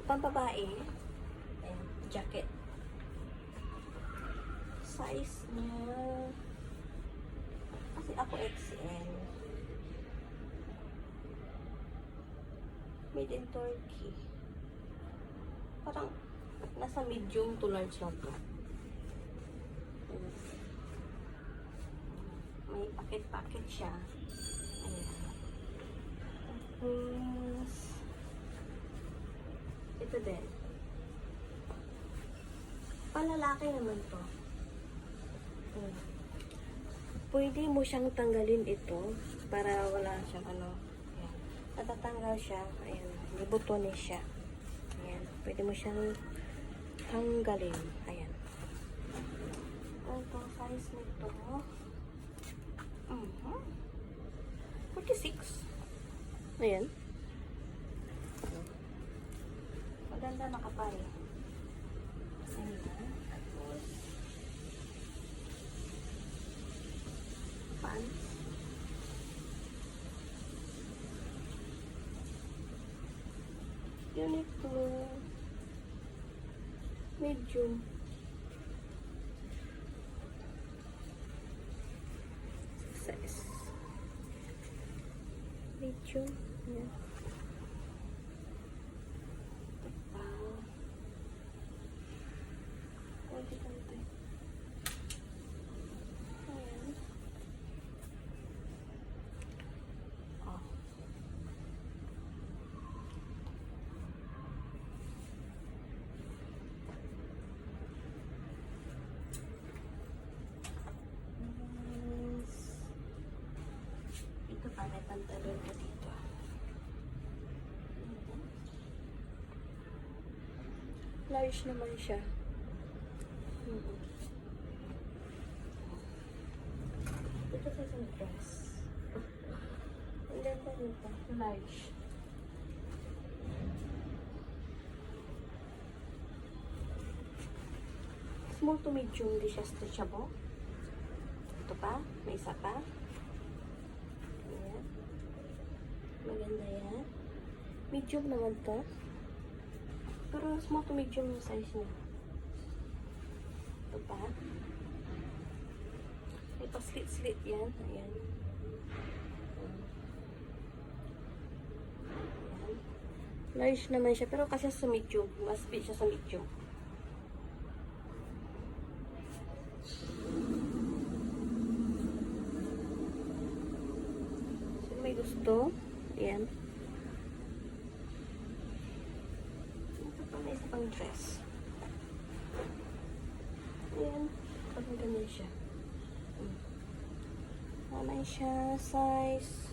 Pambabae. Ayan, jacket. Size niya. Kasi ako XL. Made in Turkey. Parang nasa medium to large lang to. May packet-packet siya. Ayan. Tapos, ito din. Palalaki naman to. Ayan. Pwede mo siyang tanggalin ito para wala siyang ano. Ayan. Natatanggal siya. Ayan. Hindi butones siya. Ayan. Pwede mo siyang tanggalin. Ayan. Ito, size nito. 46. Ayan. Maganda nakapal. Ayan. Tapos, pants. Uniqlo. Medium. Size. Medium. Ayan. Konti-konti. Ayan. Oh. Ito pa, may pantalon ko dito. Large naman siya. Ito sa isang dress. Ang ganda nito. Large. Small to medium, hindi siya stretchable. Ito pa, may isa pa. Ayan. Maganda yan. Medium naman to. Pero small to medium yung size niya. Ito pa. May pa-slit-slit yan. Ayan. Ayan. Large naman siya. Pero kasi sa medium. Mas fit siya sa medium. So, may gusto. Ayan. May isa pang dress. Ayan. Parang ganyan siya. Nanay siya. Size.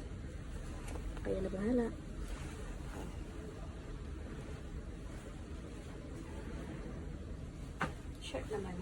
Kaya na bahala. Shirt naman.